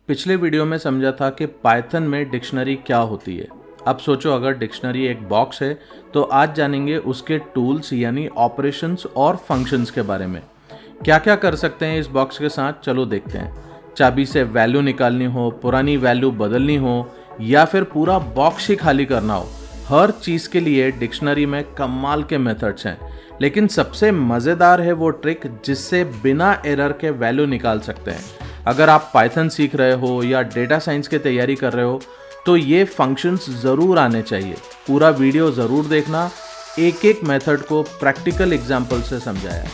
पिछले वीडियो में समझा था कि पाइथन में डिक्शनरी क्या होती है। अब सोचो अगर डिक्शनरी एक बॉक्स है तो आज जानेंगे उसके टूल्स यानी ऑपरेशंस और फंक्शंस के बारे में। क्या क्या कर सकते हैं इस बॉक्स के साथ, चलो देखते हैं। चाबी से वैल्यू निकालनी हो, पुरानी वैल्यू बदलनी हो या फिर पूरा बॉक्स ही खाली करना हो, हर चीज़ के लिए डिक्शनरी में कमाल के मेथड्स हैं। लेकिन सबसे मज़ेदार है वो ट्रिक जिससे बिना एरर के वैल्यू निकाल सकते हैं। अगर आप पाइथन सीख रहे हो या डेटा साइंस की तैयारी कर रहे हो तो ये फंक्शंस ज़रूर आने चाहिए। पूरा वीडियो ज़रूर देखना, एक एक मेथड को प्रैक्टिकल एग्जाम्पल से समझाया है।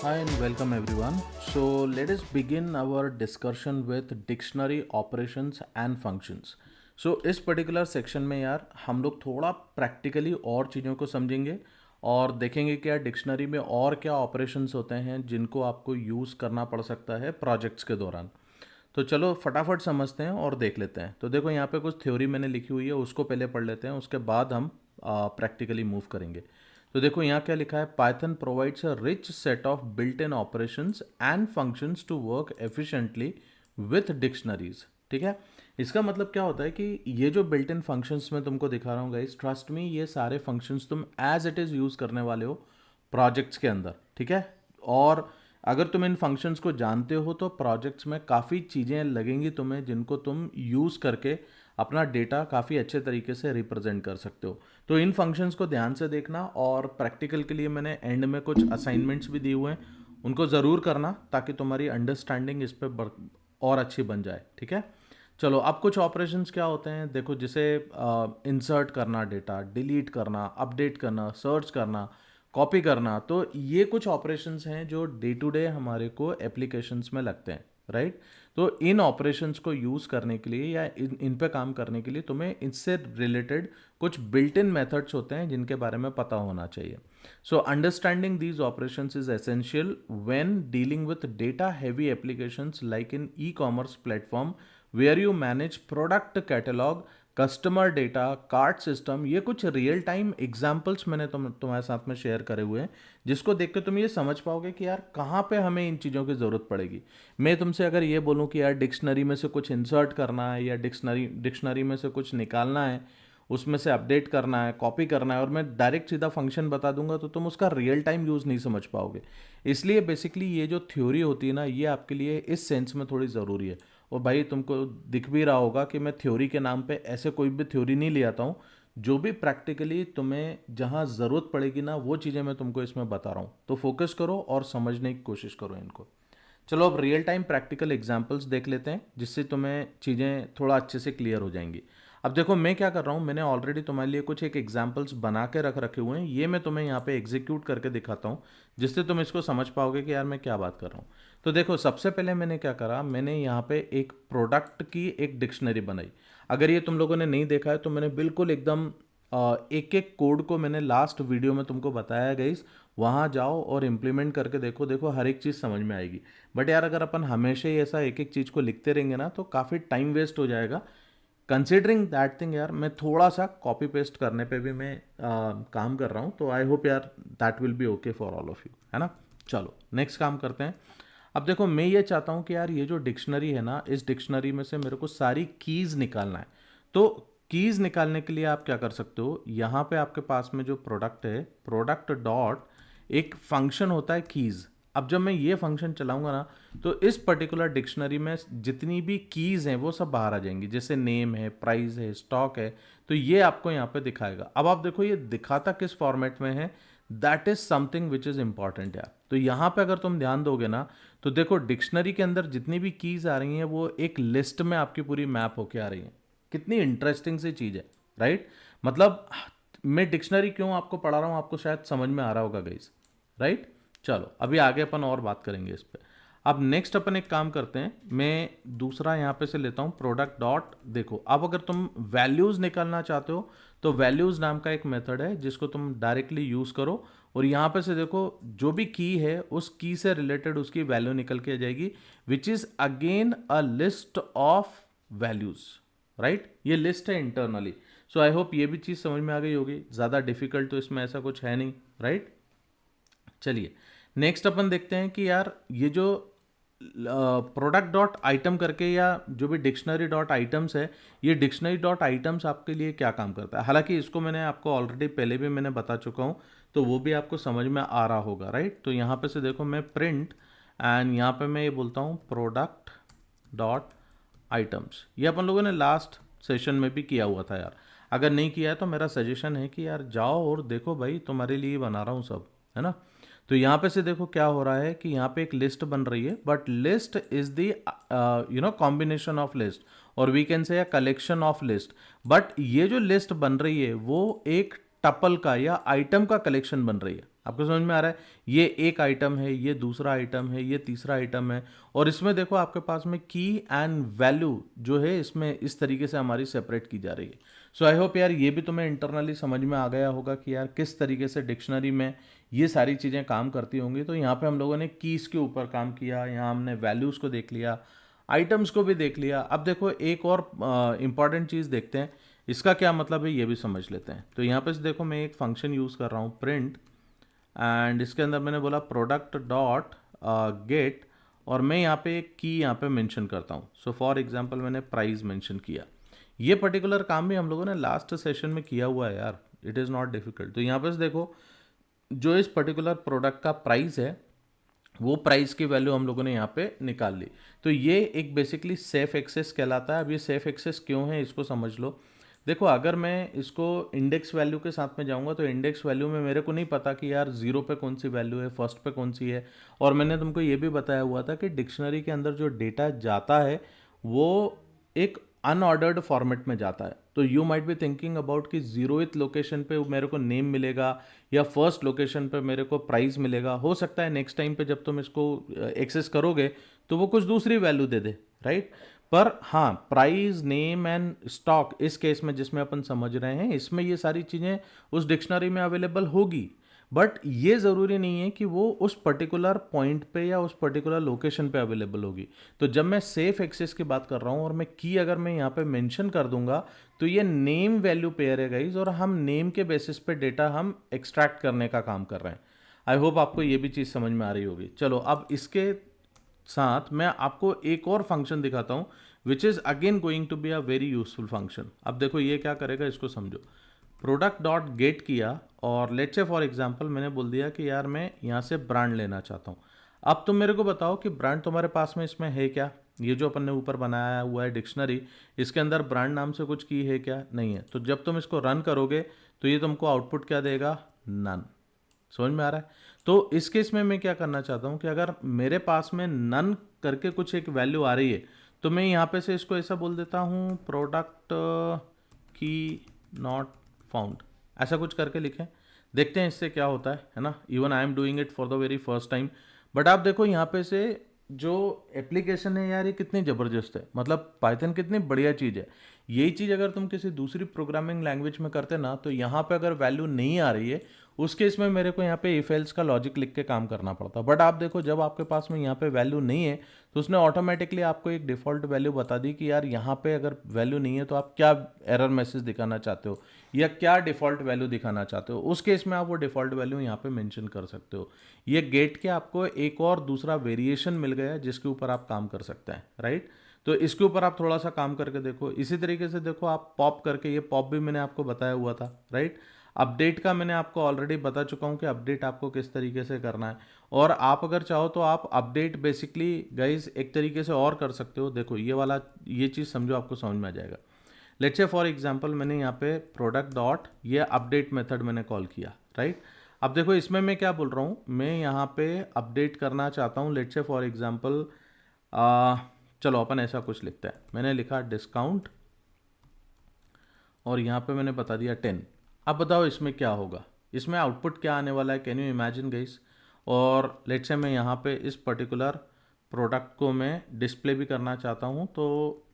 Hi and welcome everyone. So let us begin our discussion with dictionary operations and functions. So इस पर्टिकुलर सेक्शन में यार हम लोग थोड़ा प्रैक्टिकली और चीज़ों को समझेंगे और देखेंगे कि यार डिक्शनरी में और क्या ऑपरेशंस होते हैं जिनको आपको यूज़ करना पड़ सकता है प्रोजेक्ट्स के दौरान। तो चलो फटाफट समझते हैं और देख लेते हैं। तो देखो यहाँ पे कुछ थ्योरी मैंने लिखी हुई है, उसको पहले पढ़ लेते हैं, उसके बाद हम प्रैक्टिकली मूव करेंगे। तो देखो यहाँ क्या लिखा है, Python provides a rich set of built in operations and functions to work efficiently with dictionaries. ठीक है, इसका मतलब क्या होता है कि ये जो बिल्ट इन फंक्शंस मैं तुमको दिखा रहा हूँ गाइस, ट्रस्ट मी ये सारे फंक्शंस तुम एज इट इज़ यूज़ करने वाले हो प्रोजेक्ट्स के अंदर। ठीक है, और अगर तुम इन फंक्शंस को जानते हो तो प्रोजेक्ट्स में काफ़ी चीज़ें लगेंगी तुम्हें जिनको तुम यूज़ करके अपना डेटा काफ़ी अच्छे तरीके से रिप्रेजेंट कर सकते हो। तो इन फंक्शंस को ध्यान से देखना और प्रैक्टिकल के लिए मैंने एंड में कुछ असाइनमेंट्स भी दिए हुए हैं, उनको ज़रूर करना ताकि तुम्हारी अंडरस्टैंडिंग इस पर और अच्छी बन जाए। ठीक है, चलो अब कुछ ऑपरेशंस क्या होते हैं देखो, जिसे इंसर्ट करना डेटा, डिलीट करना, अपडेट करना, सर्च करना, कॉपी करना। तो ये कुछ ऑपरेशंस हैं जो डे टू डे हमारे को एप्लीकेशंस में लगते हैं, राइट। तो इन ऑपरेशंस को यूज़ करने के लिए या इन पे काम करने के लिए तुम्हें इससे रिलेटेड कुछ बिल्ट इन मेथड्स होते हैं जिनके बारे में पता होना चाहिए। So understanding these operations is essential when dealing with data heavy applications like in e commerce platform where you manage product catalogue, customer data, card system. ये कुछ रियल टाइम एग्जाम्पल्स मैंने तुम्हारे साथ में शेयर करे हुए हैं जिसको देख के तुम ये समझ पाओगे कि यार कहाँ पे हमें इन चीज़ों की ज़रूरत पड़ेगी। मैं तुमसे अगर ये बोलूँ कि यार डिक्शनरी में से कुछ इंसर्ट करना है या डिक्शनरी में से कुछ निकालना है, उसमें से अपडेट करना है, कॉपी करना है, और मैं डायरेक्ट सीधा फंक्शन बता दूंगा तो तुम उसका रियल टाइम यूज़ नहीं समझ पाओगे। इसलिए बेसिकली ये जो थ्योरी होती है ना, ये आपके लिए इस सेंस में थोड़ी ज़रूरी है। और भाई तुमको दिख भी रहा होगा कि मैं थ्योरी के नाम पे ऐसे कोई भी थ्योरी नहीं ले आता हूँ। जो भी प्रैक्टिकली तुम्हें जहाँ ज़रूरत पड़ेगी ना, वो चीज़ें मैं तुमको इसमें बता रहा हूँ। तो फोकस करो और समझने की कोशिश करो इनको। चलो अब रियल टाइम प्रैक्टिकल एग्जांपल्स देख लेते हैं जिससे तुम्हें चीज़ें थोड़ा अच्छे से क्लियर हो जाएंगी। अब देखो मैं क्या कर रहा हूँ, मैंने ऑलरेडी तुम्हारे लिए कुछ एक एग्जांपल्स बना के रख रखे हुए हैं, ये मैं तुम्हें यहाँ पे एग्जीक्यूट करके दिखाता हूँ जिससे तुम इसको समझ पाओगे कि यार मैं क्या बात कर रहा हूँ। तो देखो सबसे पहले मैंने क्या करा, मैंने यहाँ पे एक प्रोडक्ट की एक डिक्शनरी बनाई। अगर ये तुम लोगों ने नहीं देखा है तो मैंने बिल्कुल एकदम एक एक कोड को मैंने लास्ट वीडियो में तुमको बताया गाइस, वहाँ जाओ और इम्प्लीमेंट करके देखो, देखो हर एक चीज़ समझ में आएगी। बट यार अगर अपन हमेशा ही ऐसा एक एक चीज़ को लिखते रहेंगे ना तो काफ़ी टाइम वेस्ट हो जाएगा। कंसिडरिंग दैट थिंग यार मैं थोड़ा सा कॉपी पेस्ट करने पे भी मैं काम कर रहा हूँ, तो आई होप यार that will be okay for all of you, है ना। चलो नेक्स्ट काम करते हैं। अब देखो मैं ये चाहता हूँ कि यार ये जो डिक्शनरी है ना, इस डिक्शनरी में से मेरे को सारी कीज़ निकालना है। तो कीज़ निकालने के लिए आप क्या कर सकते हो, यहाँ पे आपके पास में जो प्रोडक्ट है, प्रोडक्ट डॉट एक फंक्शन होता है कीज़। अब जब मैं ये फंक्शन चलाऊंगा ना तो इस पर्टिकुलर डिक्शनरी में जितनी भी कीज़ हैं वो सब बाहर आ जाएंगी, जैसे नेम है, प्राइस है, स्टॉक है। तो ये आपको यहाँ पे दिखाएगा। अब आप देखो ये दिखाता किस फॉर्मेट में है, that is something which is important यार। तो यहाँ पे अगर तुम ध्यान दोगे ना तो देखो डिक्शनरी के अंदर जितनी भी कीज़ आ रही हैं वो एक लिस्ट में आपकी पूरी मैप होके आ रही हैं। कितनी इंटरेस्टिंग सी चीज़ है, राइट। मतलब मैं डिक्शनरी क्यों आपको पढ़ा रहा हूँ आपको शायद समझ में आ रहा होगा गाइस, राइट। चलो अभी आगे अपन और बात करेंगे इस पे। अब नेक्स्ट अपन एक काम करते हैं, मैं दूसरा यहाँ पे से लेता हूँ प्रोडक्ट डॉट। देखो अब अगर तुम वैल्यूज़ निकालना चाहते हो तो वैल्यूज़ नाम का एक मेथड है जिसको तुम डायरेक्टली यूज़ करो, और यहाँ पे से देखो जो भी की है उस की से रिलेटेड उसकी वैल्यू निकल के आ जाएगी, विच is again a list of values, right. ये लिस्ट है इंटरनली। सो आई होप ये भी चीज़ समझ में आ गई होगी, ज़्यादा डिफिकल्ट तो इसमें ऐसा कुछ है नहीं, राइट। चलिए नेक्स्ट अपन देखते हैं कि यार ये जो प्रोडक्ट डॉट आइटम करके या जो भी डिक्शनरी डॉट आइटम्स है, ये डिक्शनरी डॉट आइटम्स आपके लिए क्या काम करता है। हालांकि इसको मैंने आपको ऑलरेडी पहले भी मैंने बता चुका हूँ, तो वो भी आपको समझ में आ रहा होगा, राइट। तो यहाँ पे से देखो मैं प्रिंट एंड यहाँ पे मैं ये बोलता हूँ प्रोडक्ट डॉट आइटम्स। ये अपन लोगों ने लास्ट सेशन में भी किया हुआ था यार। अगर नहीं किया है तो मेरा सजेशन है कि यार जाओ और देखो भाई, तुम्हारे लिए बना रहा हूँ सब, है ना। तो यहाँ पे से देखो क्या हो रहा है कि यहाँ पे एक लिस्ट बन रही है, but list is the combination of list, और we can say collection of list. But ये जो लिस्ट बन रही है वो एक टपल का या आइटम का कलेक्शन बन रही है। आपको समझ में आ रहा है, ये एक आइटम है, ये दूसरा आइटम है, ये तीसरा आइटम है, और इसमें देखो आपके पास में की एंड वैल्यू जो है इसमें इस तरीके से हमारी सेपरेट की जा रही है। सो आई होप यार ये भी तुम्हें इंटरनली समझ में आ गया होगा कि यार किस तरीके से डिक्शनरी में ये सारी चीज़ें काम करती होंगी। तो यहाँ पे हम लोगों ने कीज़ के ऊपर काम किया, यहाँ हमने वैल्यूज़ को देख लिया, आइटम्स को भी देख लिया। अब देखो एक और इंपॉर्टेंट चीज़ देखते हैं, इसका क्या मतलब है ये भी समझ लेते हैं। तो यहाँ पे से देखो मैं एक फंक्शन यूज़ कर रहा हूँ प्रिंट, एंड इसके अंदर मैंने बोला प्रोडक्ट डॉट गेट, और मैं यहाँ पे एक की यहाँ पे मेंशन करता हूँ। सो फॉर एग्जांपल मैंने प्राइस मेंशन किया। ये पर्टिकुलर काम भी हम लोगों ने लास्ट सेशन में किया हुआ है यार, इट इज़ नॉट डिफिकल्ट। तो यहाँ पे से देखो जो इस पर्टिकुलर प्रोडक्ट का प्राइस है, वो प्राइस की वैल्यू हम लोगों ने यहाँ पे निकाल ली। तो ये एक बेसिकली सेफ एक्सेस कहलाता है। अब ये सेफ एक्सेस क्यों है इसको समझ लो। देखो अगर मैं इसको इंडेक्स वैल्यू के साथ में जाऊंगा तो इंडेक्स वैल्यू में मेरे को नहीं पता कि यार जीरो पे कौन सी वैल्यू है, फर्स्ट पे कौन सी है। और मैंने तुमको ये भी बताया हुआ था कि डिक्शनरी के अंदर जो डेटा जाता है वो एक अनऑर्डर्ड फॉर्मेट में जाता है। तो you might be thinking about कि जीरोथ लोकेशन पे मेरे को नेम मिलेगा या फर्स्ट लोकेशन पे मेरे को प्राइस मिलेगा। हो सकता है नेक्स्ट टाइम पे जब तुम इसको एक्सेस करोगे तो वो कुछ दूसरी वैल्यू दे दे, राइट। पर हाँ, प्राइस, नेम एंड स्टॉक इस केस में जिसमें अपन समझ रहे हैं, इसमें ये सारी चीज़ें उस डिक्शनरी में अवेलेबल होगी। बट ये ज़रूरी नहीं है कि वो उस पर्टिकुलर पॉइंट पे या उस पर्टिकुलर लोकेशन पे अवेलेबल होगी। तो जब मैं सेफ एक्सेस की बात कर रहा हूँ और मैं की अगर मैं यहाँ पे मेंशन कर दूंगा तो ये नेम वैल्यू पेयर है गाइज, और हम नेम के बेसिस पे डेटा हम एक्सट्रैक्ट करने का काम कर रहे हैं। आई होप आपको ये भी चीज़ समझ में आ रही होगी। चलो अब इसके साथ मैं आपको एक और फंक्शन दिखाता हूँ which is again going to be a very useful function. अब देखो ये क्या करेगा इसको समझो। प्रोडक्ट डॉट गेट किया और लेट्स से फॉर एग्जांपल मैंने बोल दिया कि यार मैं यहाँ से ब्रांड लेना चाहता हूँ। अब तुम मेरे को बताओ कि ब्रांड तुम्हारे पास में इसमें है क्या। ये जो अपन ने ऊपर बनाया हुआ है डिक्शनरी, इसके अंदर ब्रांड नाम से कुछ की है क्या? नहीं है। तो जब तुम इसको रन करोगे तो ये तुमको आउटपुट क्या देगा? नन। समझ में आ रहा है? तो इस केस में मैं क्या करना चाहता हूँ कि अगर मेरे पास में नन करके कुछ एक वैल्यू आ रही है तो मैं यहाँ पे से इसको ऐसा बोल देता हूँ प्रोडक्ट की नॉट फाउंड, ऐसा कुछ करके लिखें। देखते हैं इससे क्या होता है ना। Even I am doing it for the very first time. But आप देखो यहाँ पे से जो एप्लीकेशन है यार ये कितनी ज़बरदस्त है, मतलब पाइथन कितनी बढ़िया चीज़ है। यही चीज़ अगर तुम किसी दूसरी प्रोग्रामिंग लैंग्वेज में करते ना तो यहाँ पे अगर वैल्यू नहीं आ रही है उस केस में मेरे को यहाँ पे इफ एल्स का लॉजिक लिख के काम करना पड़ता। बट आप देखो जब आपके पास में यहाँ पे वैल्यू नहीं है तो उसने ऑटोमेटिकली आपको एक डिफ़ॉल्ट वैल्यू बता दी कि यार यहाँ पे अगर वैल्यू नहीं है तो आप क्या एरर मैसेज दिखाना चाहते हो या क्या डिफ़ॉल्ट वैल्यू दिखाना चाहते हो। उस केस में आप वो डिफ़ॉल्ट वैल्यू यहाँ पे मेंशन कर सकते हो। ये गेट के आपको एक और दूसरा वेरिएशन मिल गया जिसके ऊपर आप काम कर सकते हैं, राइट। तो इसके ऊपर आप थोड़ा सा काम करके देखो। इसी तरीके से देखो आप पॉप करके, ये पॉप भी मैंने आपको बताया हुआ था, राइट। अपडेट का मैंने आपको ऑलरेडी बता चुका हूँ कि अपडेट आपको किस तरीके से करना है। और आप अगर चाहो तो आप अपडेट बेसिकली गाइज एक तरीके से और कर सकते हो। देखो ये वाला, ये चीज़ समझो, आपको समझ में आ जाएगा। लेट्स से फॉर एग्जांपल मैंने यहाँ पे प्रोडक्ट डॉट ये अपडेट मेथड मैंने कॉल किया, राइट। अब देखो इसमें मैं क्या बोल रहा हूँ, मैं यहाँ पे अपडेट करना चाहता हूँ। लेट्स से फॉर एग्जांपल चलो अपन ऐसा कुछ लिखते हैं। मैंने लिखा डिस्काउंट और यहाँ पे मैंने बता दिया 10। अब बताओ इसमें क्या होगा, इसमें आउटपुट क्या आने वाला है? Can you imagine guys? और लेट्स से मैं यहाँ पे इस पर्टिकुलर प्रोडक्ट को मैं डिस्प्ले भी करना चाहता हूँ तो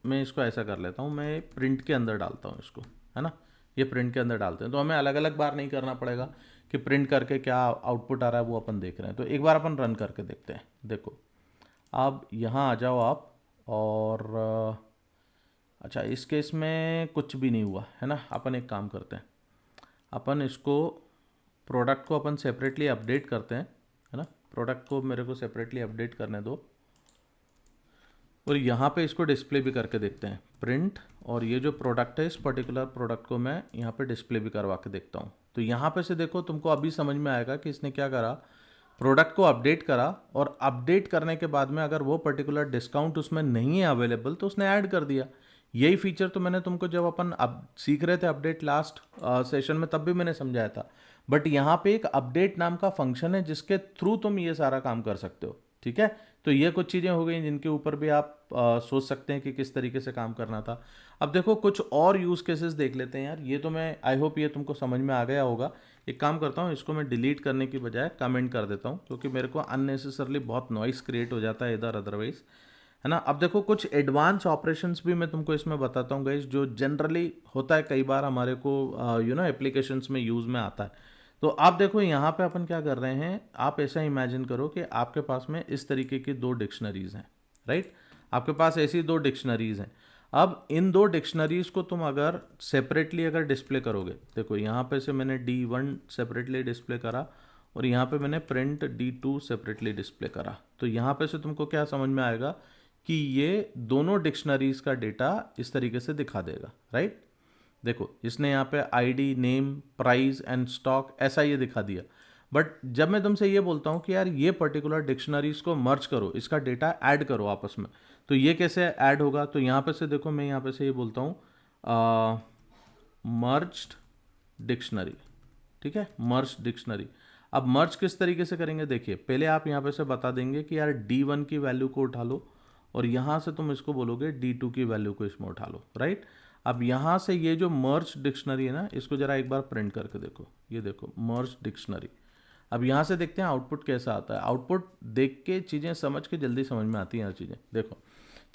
मैं इसको ऐसा कर लेता हूँ, मैं प्रिंट के अंदर डालता हूँ इसको, है ना। ये प्रिंट के अंदर डालते हैं तो हमें अलग अलग बार नहीं करना पड़ेगा कि प्रिंट करके क्या आउटपुट आ रहा है वो अपन देख रहे हैं। तो एक बार अपन रन करके देखते हैं। देखो अब यहाँ आ जाओ आप और अच्छा इस केस में कुछ भी नहीं हुआ है ना। अपन एक काम करते हैं, अपन इसको प्रोडक्ट को अपन सेपरेटली अपडेट करते हैं, है ना। प्रोडक्ट को मेरे को सेपरेटली अपडेट करने दो और यहाँ पे इसको डिस्प्ले भी करके देखते हैं प्रिंट, और ये जो प्रोडक्ट है इस पर्टिकुलर प्रोडक्ट को मैं यहाँ पे डिस्प्ले भी करवा के देखता हूँ। तो यहाँ पे से देखो तुमको अभी समझ में आएगा कि इसने क्या करा, प्रोडक्ट को अपडेट करा और अपडेट करने के बाद में अगर वो पर्टिकुलर डिस्काउंट उसमें नहीं है अवेलेबल तो उसने ऐड कर दिया। यही फीचर तो मैंने तुमको जब अपन अब सीख रहे थे अपडेट लास्ट सेशन में तब भी मैंने समझाया था। बट यहाँ पे एक अपडेट नाम का फंक्शन है जिसके थ्रू तुम ये सारा काम कर सकते हो। ठीक है, तो ये कुछ चीज़ें हो गई जिनके ऊपर भी आप सोच सकते हैं कि किस तरीके से काम करना था। अब देखो कुछ और यूज़ केसेस देख लेते हैं यार। ये तो मैं आई होप ये तुमको समझ में आ गया होगा। एक काम करता हूँ, इसको मैं डिलीट करने की बजाय कमेंट कर देता हूँ क्योंकि मेरे को अननेसेसरली बहुत नॉइस क्रिएट हो जाता है इधर अदरवाइज, है ना। अब देखो कुछ एडवांस ऑपरेशंस भी मैं तुमको इसमें बताता हूँ गाइस, जो जनरली होता है कई बार हमारे को एप्लीकेशंस में यूज़ में आता है। तो आप देखो यहाँ पे अपन क्या कर रहे हैं, आप ऐसा इमेजिन करो कि आपके पास में इस तरीके की दो डिक्शनरीज हैं, राइट। आपके पास ऐसी दो डिक्शनरीज हैं। अब इन दो डिक्शनरीज को तुम अगर सेपरेटली अगर डिस्प्ले करोगे, देखो यहाँ पे से मैंने D1 सेपरेटली डिस्प्ले करा और यहाँ पे मैंने प्रिंट D2 सेपरेटली डिस्प्ले करा, तो यहाँ पे से तुमको क्या समझ में आएगा कि ये दोनों डिक्शनरीज का डेटा इस तरीके से दिखा देगा, राइट। देखो इसने यहाँ पे ID, name, price and stock ऐसा ये दिखा दिया। बट जब मैं तुमसे ये बोलता हूँ कि यार ये पर्टिकुलर डिक्शनरीज को मर्ज करो, इसका डेटा ऐड करो आपस में, तो ये कैसे ऐड होगा। तो यहाँ पे से देखो मैं यहाँ पे से ये बोलता हूँ मर्ज्ड डिक्शनरी, ठीक है, मर्ज डिक्शनरी। अब मर्ज किस तरीके से करेंगे, देखिए पहले आप यहाँ पे से बता देंगे कि यार D1 की वैल्यू को उठा लो और यहाँ से तुम इसको बोलोगे D2 की वैल्यू को इसमें उठा लो, राइट। अब यहाँ से ये जो मर्ज डिक्शनरी है ना, इसको जरा एक बार प्रिंट करके देखो, ये देखो मर्ज डिक्शनरी। अब यहाँ से देखते हैं आउटपुट कैसा आता है। आउटपुट देख के चीज़ें समझ के जल्दी समझ में आती हैं हर चीज़ें। देखो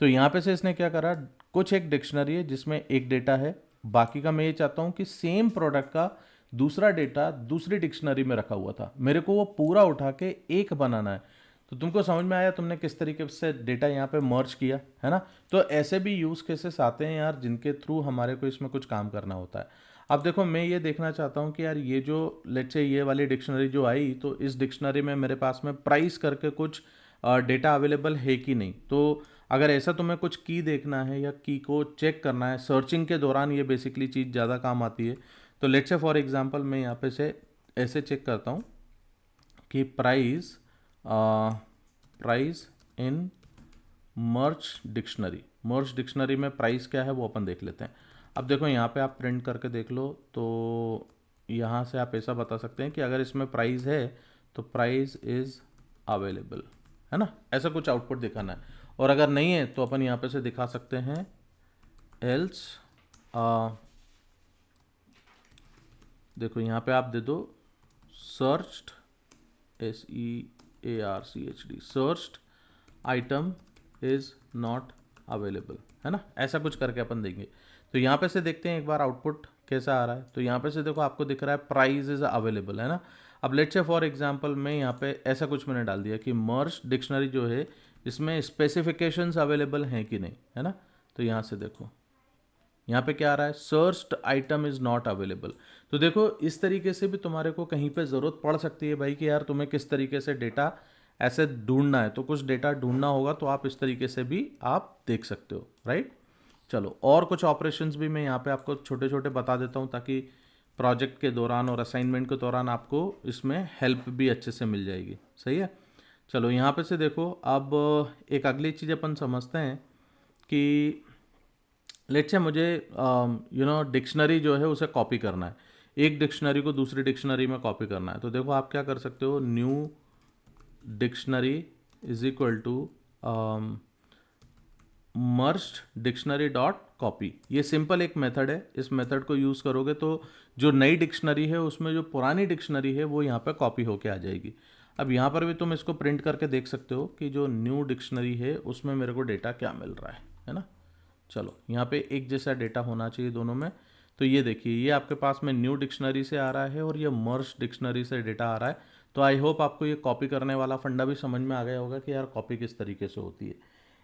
तो यहाँ पे से इसने क्या करा, कुछ एक डिक्शनरी है जिसमें एक डेटा है, बाकी का मैं ये चाहता हूँ कि सेम प्रोडक्ट का दूसरा डेटा दूसरी डिक्शनरी में रखा हुआ था, मेरे को वो पूरा उठा के एक बनाना है। तो तुमको समझ में आया तुमने किस तरीके से डेटा यहाँ पे मर्ज किया, है ना। तो ऐसे भी यूज़ केसेस आते हैं यार जिनके थ्रू हमारे को इसमें कुछ काम करना होता है। अब देखो मैं ये देखना चाहता हूँ कि यार ये जो लेट्स से ये वाली डिक्शनरी जो आई, तो इस डिक्शनरी में मेरे पास में प्राइस करके कुछ डेटा अवेलेबल है कि नहीं। तो अगर ऐसा तुम्हें कुछ की देखना है या की को चेक करना है सर्चिंग के दौरान, ये बेसिकली चीज़ ज़्यादा काम आती है। तो लेट्स से फॉर एग्जांपल मैं यहाँ पे से ऐसे चेक करता हूँ कि price price in merge dictionary, merge dictionary में प्राइस क्या है वो अपन देख लेते हैं। अब देखो यहाँ पे आप प्रिंट करके देख लो, तो यहाँ से आप ऐसा बता सकते हैं कि अगर इसमें प्राइस है तो प्राइस इज़ अवेलेबल, है ना, ऐसा कुछ आउटपुट दिखाना है। और अगर नहीं है तो अपन यहाँ पे से दिखा सकते हैं एल्स, देखो यहाँ पे आप दे दो searched, SEARCHD, searched item is not available, है ना, ऐसा कुछ करके अपन देंगे। तो यहाँ पे से देखते हैं एक बार आउटपुट कैसा आ रहा है। तो यहाँ पे से देखो आपको दिख रहा है प्राइस इज अवेलेबल, है ना। अब लेट्स से फॉर एग्जांपल मैं यहाँ पे ऐसा कुछ मैंने डाल दिया कि मर्ज डिक्शनरी जो है इसमें स्पेसिफिकेशंस अवेलेबल हैं कि नहीं, है ना। तो यहाँ से देखो यहाँ पे क्या आ रहा है, searched item is not available. तो देखो इस तरीके से भी तुम्हारे को कहीं पे ज़रूरत पड़ सकती है भाई कि यार तुम्हें किस तरीके से डेटा ऐसे ढूंढना है, तो कुछ डेटा ढूंढना होगा तो आप इस तरीके से भी आप देख सकते हो, राइट। चलो और कुछ ऑपरेशंस भी मैं यहाँ पे आपको छोटे छोटे बता देता हूँ ताकि प्रोजेक्ट के दौरान और असाइनमेंट के दौरान आपको इसमें हेल्प भी अच्छे से मिल जाएगी, सही है। चलो यहाँ पे से देखो अब एक अगली चीज़ अपन समझते हैं कि लेट्स से मुझे डिक्शनरी जो है उसे कॉपी करना है, एक डिक्शनरी को दूसरी डिक्शनरी में कॉपी करना है। तो देखो आप क्या कर सकते हो, new dictionary is equal to merged dictionary dot copy. ये सिंपल एक मेथड है, इस मेथड को यूज़ करोगे तो जो नई डिक्शनरी है उसमें जो पुरानी डिक्शनरी है वो यहाँ पे कॉपी होके आ जाएगी। अब यहाँ पर भी तुम इसको प्रिंट करके देख सकते हो कि जो न्यू डिक्शनरी है उसमें मेरे को डेटा क्या मिल रहा है ना। चलो यहाँ पे एक जैसा डेटा होना चाहिए दोनों में। तो ये देखिए ये आपके पास में न्यू डिक्शनरी से आ रहा है और ये मर्ज डिक्शनरी से डेटा आ रहा है। तो आई होप आपको ये कॉपी करने वाला फंडा भी समझ में आ गया होगा कि यार कॉपी किस तरीके से होती है।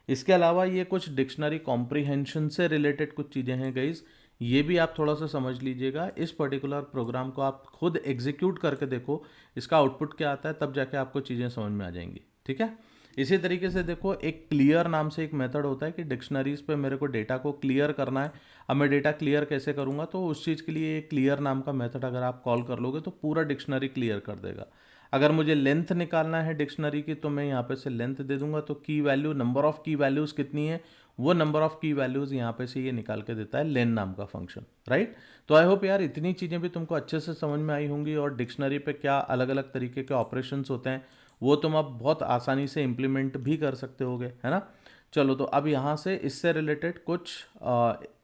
इसके अलावा ये कुछ डिक्शनरी कॉम्प्रीहेंशन से रिलेटेड कुछ चीज़ें हैं गाइस। ये भी आप थोड़ा सा समझ लीजिएगा। इस पर्टिकुलर प्रोग्राम को आप खुद एग्जीक्यूट करके देखो, इसका आउटपुट क्या आता है, तब जाके आपको चीज़ें समझ में आ जाएंगी। ठीक है। इसी तरीके से देखो, एक क्लियर नाम से एक मेथड होता है कि डिक्शनरीज पे मेरे को डेटा को क्लियर करना है। अब मैं डेटा क्लियर कैसे करूँगा, तो उस चीज़ के लिए एक क्लियर नाम का मेथड अगर आप कॉल कर लोगे तो पूरा डिक्शनरी क्लियर कर देगा। अगर मुझे लेंथ निकालना है डिक्शनरी की, तो मैं यहाँ पे से लेंथ दे दूंगा, तो की वैल्यू, नंबर ऑफ की वैल्यूज़ कितनी है, वो नंबर ऑफ की वैल्यूज़ यहाँ पे से ये निकाल के देता है लेन नाम का फंक्शन, राइट। तो आई होप यार इतनी चीज़ें भी तुमको अच्छे से समझ में आई होंगी, और डिक्शनरी पे क्या अलग अलग तरीके के ऑपरेशंस होते हैं वो तुम अब बहुत आसानी से इम्प्लीमेंट भी कर सकते होगे, है ना। चलो, तो अब यहाँ से इससे रिलेटेड कुछ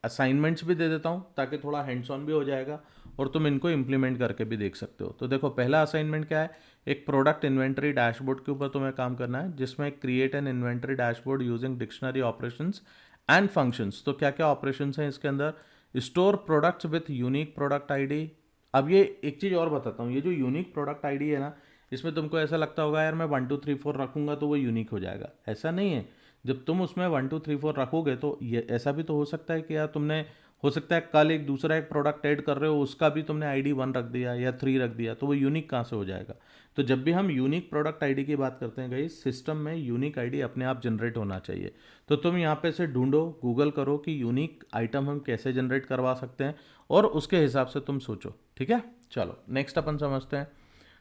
असाइनमेंट्स भी दे देता हूँ, ताकि थोड़ा हैंड्स ऑन भी हो जाएगा और तुम इनको इम्प्लीमेंट करके भी देख सकते हो। तो देखो, पहला असाइनमेंट क्या है, एक प्रोडक्ट इन्वेंटरी डैशबोर्ड के ऊपर तुम्हें काम करना है, जिसमें create an inventory dashboard using dictionary operations and functions. तो क्या क्या ऑपरेशंस हैं इसके अंदर, store products with unique product ID. अब ये एक चीज़ और बताता हूँ, ये जो यूनिक प्रोडक्ट आईडी है ना, इसमें तुमको ऐसा लगता होगा यार मैं 1 2 3 4 रखूंगा तो वो यूनिक हो जाएगा। ऐसा नहीं है। जब तुम उसमें 1 2 3 4 रखोगे तो ये ऐसा भी तो हो सकता है कि यार तुमने, हो सकता है कल एक दूसरा एक प्रोडक्ट ऐड कर रहे हो, उसका भी तुमने आईडी 1 रख दिया या 3 रख दिया, तो वो यूनिक कहाँ से हो जाएगा। तो जब भी हम यूनिक प्रोडक्ट आईडी की बात करते हैं गाइस, सिस्टम में यूनिक आईडी अपने आप जनरेट होना चाहिए। तो तुम यहाँ पे से ढूंढो, गूगल करो कि यूनिक आइटम हम कैसे जनरेट करवा सकते हैं, और उसके हिसाब से तुम सोचो। ठीक है। चलो नेक्स्ट अपन समझते हैं।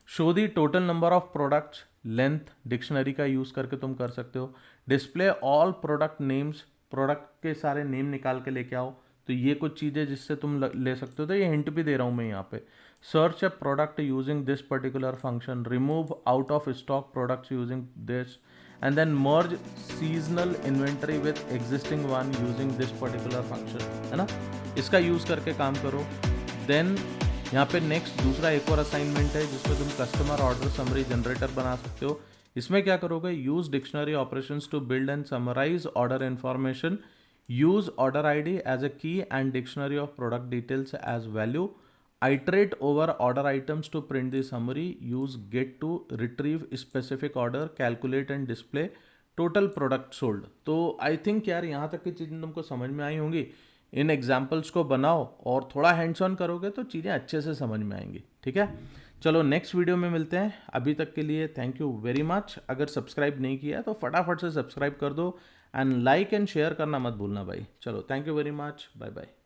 Show the total number of products, length dictionary का यूज़ करके तुम कर सकते हो। Display all product names, product के सारे नेम निकाल के लेके आओ। तो ये कुछ चीज़ें जिससे तुम ले सकते हो, तो ये हिंट भी दे रहा हूँ मैं यहाँ पे। Search a product using this particular function, remove out of stock products using this, and then merge seasonal inventory with existing one using this particular function, है ना। इसका यूज़ करके काम करो। देन यहाँ पे नेक्स्ट दूसरा एक और असाइनमेंट है, जिसमें तुम कस्टमर ऑर्डर समरी जनरेटर बना सकते हो। इसमें क्या करोगे, use dictionary operations to build and summarize order information, use order ID as a key and dictionary of product details as value, iterate over order items to print the summary, use get to retrieve specific order, calculate and display total product sold। तो I think यार यहाँ तक की चीज़ें तुमको समझ में आई होंगी। इन एग्जाम्पल्स को बनाओ और थोड़ा हैंड्स ऑन करोगे तो चीज़ें अच्छे से समझ में आएंगी। ठीक है। चलो नेक्स्ट वीडियो में मिलते हैं। अभी तक के लिए थैंक यू वेरी मच। अगर सब्सक्राइब नहीं किया तो फटाफट से सब्सक्राइब कर दो, एंड लाइक एंड शेयर करना मत भूलना भाई। चलो thank you very much, bye bye.